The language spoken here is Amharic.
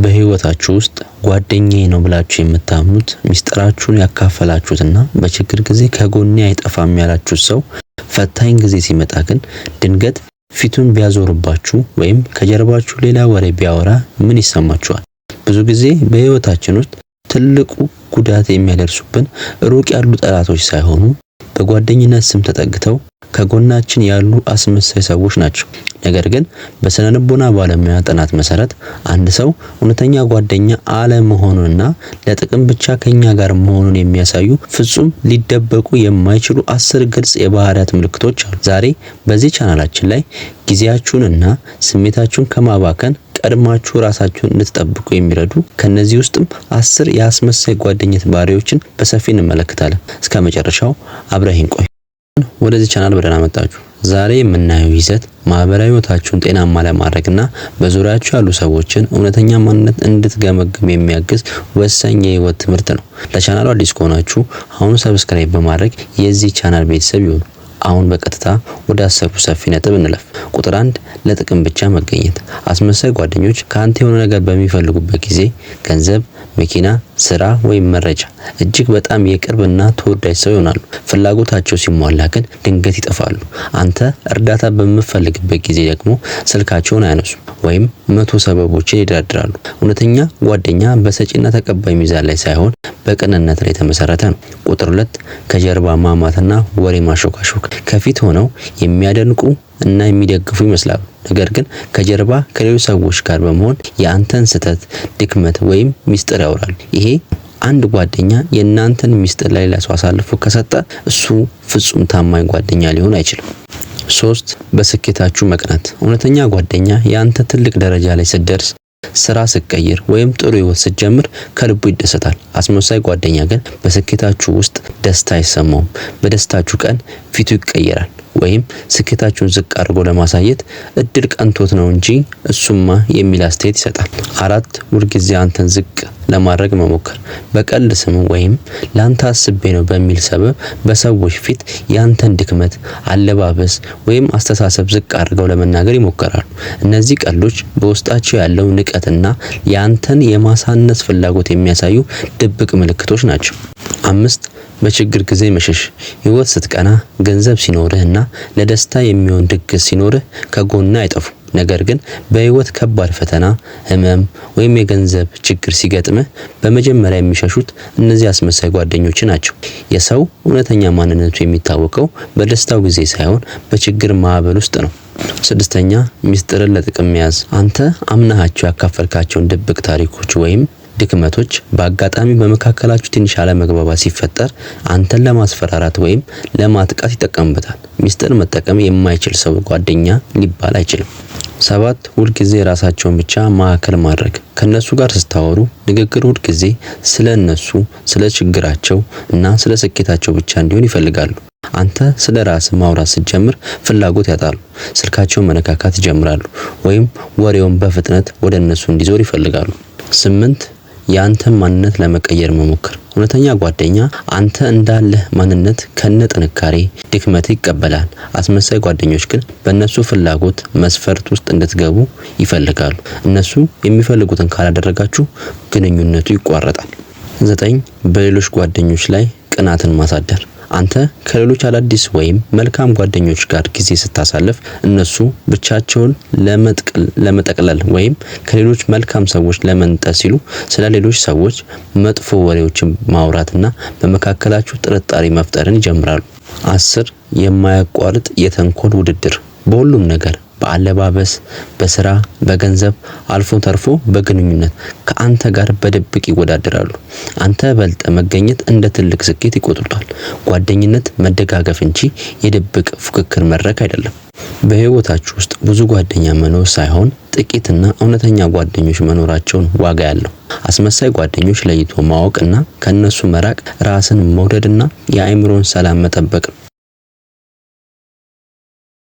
በህይወታችሁ ውስጥ ጓደኛዬ ነው ብላችሁ የምታምኑት ሚስጥራችሁን ያካፈላችሁትና በችግር ጊዜ ከጎኔ አይጠፋም ያላችሁት ሰው ፈታኝ ጊዜ ሲመጣ ግን ድንገት ፊቱን ቢያዞርባችሁ ወይም ከጀርባችሁ ሌላ ወሬ ቢያወራ ምን ይሰማችኋል? ብዙ ጊዜ በህይወታችን ውስጥ ትልቁ ጉዳት የሚያደርሱብን ሩቅ ያሉ ጠላቶች ሳይሆኑ በጓደኝነት ስም ተጠግተው ከጎናችን ያሉ አስመሳይ ሰዎች ናቸው። ነገር ግን በስነ ልቦና ባለሙያ ጥናት መሰረት አንድ ሰው እውነተኛ ጓደኛ አለመሆኑንና ለጥቅም ብቻ ከኛ ጋር መሆኑን የሚያሳዩ ፍጹም ሊደበቁ የማይችሉ 10 ግልጽ የባህሪያት ምልክቶች አሉ። ዛሬ በዚህ ቻናላችን ላይ ጊዜያችሁንና ስሜታችሁን ከማባከን ቀድማችሁ ራሳችሁን እንድትጠብቁ የሚረዱ ከነዚህ ውስጥም 10 የአስመሳይ ጓደኝነት ባህሪዎችን በሰፊ እንመለከታለን። እስከ መጨረሻው አብረን ቆዩ። ወደዚህ ቻናል በደህና መጣችሁ። ዛሬ የምናየው ይዘት ማህበራዊ ህይወታችሁን ጤናማ ለማድረግና በዙሪያችሁ ያሉ ሰዎችን እውነተኛ ማንነት እንድትገመግሙ የሚያግዝ ወሳኝ የህይወት ትምህርት ነው። ለቻናሉ አዲስ ከሆናችሁ አሁን ሰብስክራይብ በማድረግ የዚህ ቻናል ቤተሰብ ይሁኑ። አሁን በቀጥታ ወደ አሰሩ ሰፊ ነጥብ እንለፍ። ቁጥር 1 ለጥቅም ብቻ መገኘት። አስመሳይ ጓደኞች ከአንተ የሆነ ነገር በሚፈልጉበት ጊዜ ገንዘብ፣ መኪና፣ ስራ ወይም መረጃ እጅግ በጣም የቅርብና ተወዳጅ ሰው ይሆናሉ። ፍላጎታቸው ሲሟላ ግን ድንገት ይጠፋሉ። አንተ እርዳታ በምትፈልግበት ጊዜ ደግሞ ስልካቸውን አያነሱም ወይም 100 ሰበቦችን ይደረድራሉ። እውነተኛ ጓደኛ በሰጪና ተቀባይ ሚዛን ላይ ሳይሆን በቅንነት ላይ የተመሰረተ ነው። ቁጥር 2 ከጀርባ ማማትና ወሬ ማሾካሾክ። ከፊት ሆነው የሚያደንቁ እና የሚደግፉ ይመስላሉ፣ ነገር ግን ከጀርባ ከሌሎች ሰዎች ጋር በመሆን የአንተን ስህተት፣ ድክመት ወይም ሚስጥር ያወራሉ። ይሄ አንድ ጓደኛ የእናንተን ሚስጥር ለሌላ ሰው አሳልፎ ከሰጠ እሱ ፍጹም ታማኝ ጓደኛ ሊሆን አይችልም። 3 በስኬታችሁ መቅናት። እውነተኛ ጓደኛ የአንተ ትልቅ ደረጃ ላይ ስትደርስ፣ ስራ ስትቀይር ወይም ጥሩ ህይወት ስትጀምር ከልቡ ይደሰታል። አስመሳይ ጓደኛ ግን በስኬታችሁ ውስጥ ደስታ አይሰማውም። በደስታችሁ ቀን ፊቱ ይቀየራል ወይም ስኬታችሁን ዝቅ አድርጎ ለማሳየት እድል ቀንቶት ነው እንጂ እሱማ የሚል አስተያየት ይሰጣል። 4 ሁልጊዜ አንተን ዝቅ ለማድረግ መሞከር። በቀልድ ስም ወይም ላንተ አስቤ ነው በሚል ሰበብ በሰዎች ፊት ያንተን ድክመት፣ አለባበስ ወይም አስተሳሰብ ዝቅ አድርገው ለመናገር ይሞክራሉ። እነዚህ ቀልዶች በውስጣቸው ያለው ንቀትና ያንተን የማሳነስ ፍላጎት የሚያሳዩ ድብቅ ምልክቶች ናቸው። 5 በችግር ጊዜ መሸሽ። ህይወት ስትቀና፣ ገንዘብ ሲኖርህና ለደስታ የሚሆን ድግስ ሲኖርህ ከጎንህ አይጠፉም። ነገር ግን በህይወት ከባድ ፈተና፣ ህመም ወይም የገንዘብ ችግር ሲገጥምህ በመጀመሪያ የሚሸሹት እነዚህ አስመሳይ ጓደኞች ናቸው። የሰው እውነተኛ ማንነቱ የሚታወቀው በደስታው ጊዜ ሳይሆን በችግር ማዕበል ውስጥ ነው። 6ኛ ሚስጥርን ለጥቅም መያዝ። አንተ አምናሃቸው ያካፈልካቸውን ድብቅ ታሪኮች ወይም ድክመቶች በአጋጣሚ በመካከላችሁ ትንሽ አለመግባባት ሲፈጠር አንተን ለማስፈራራት ወይም ለማጥቃት ይጠቀምበታል። ሚስጥር መጠቀም የማይችል ሰው ጓደኛ ሊባል አይችልም። 7 ሁልጊዜ ራሳቸውን ብቻ ማዕከል ማድረግ። ከነሱ ጋር ስታወሩ ንግግር ሁልጊዜ ስለ እነሱ፣ ስለ ችግራቸው እና ስለ ስኬታቸው ብቻ እንዲሆን ይፈልጋሉ። አንተ ስለ ራስህ ማውራት ስትጀምር ፍላጎት ያጣሉ። ስልካቸውን መነካካት ይጀምራሉ ወይም ወሬውን በፍጥነት ወደ እነሱ እንዲዞር ይፈልጋሉ። 8 የአንተን ማንነት ለመቀየር መሞከር። እውነተኛ ጓደኛ አንተ እንዳለህ ማንነት ከነ ጥንካሬ፣ ድክመት ይቀበላል። አስመሳይ ጓደኞች ግን በእነሱ ፍላጎት መስፈርት ውስጥ እንድትገቡ ይፈልጋሉ። እነሱ የሚፈልጉትን ካላደረጋችሁ ግንኙነቱ ይቋረጣል። 9 በሌሎች ጓደኞች ላይ ቅናትን ማሳደር። አንተ ከሌሎች አዳዲስ ወይም መልካም ጓደኞች ጋር ጊዜ ስታሳልፍ እነሱ ብቻቸውን ለመጠቅለል ወይም ከሌሎች መልካም ሰዎች ለመንጠስ ሲሉ ስለ ሌሎች ሰዎች መጥፎ ወሬዎችን ማውራትና በመካከላችሁ ጥርጣሬ መፍጠርን ይጀምራሉ። 10 የማያቋርጥ የተንኮል ውድድር። በሁሉም ነገር፣ በአለባበስ፣ በስራ፣ በገንዘብ አልፎ ተርፎ በግንኙነት ከአንተ ጋር በድብቅ ይወዳደራሉ። አንተ በልጠ መገኘት እንደ ትልቅ ስኬት ይቆጥሩታል። ጓደኝነት መደጋገፍ እንጂ የድብቅ ፉክክር መድረክ አይደለም። በህይወታችሁ ውስጥ ብዙ ጓደኛ መኖር ሳይሆን ጥቂትና እውነተኛ ጓደኞች መኖራቸውን ዋጋ ያለው። አስመሳይ ጓደኞች ለይቶ ማወቅና ከነሱ መራቅ ራስን መውደድና የአእምሮን ሰላም መጠበቅ ነው።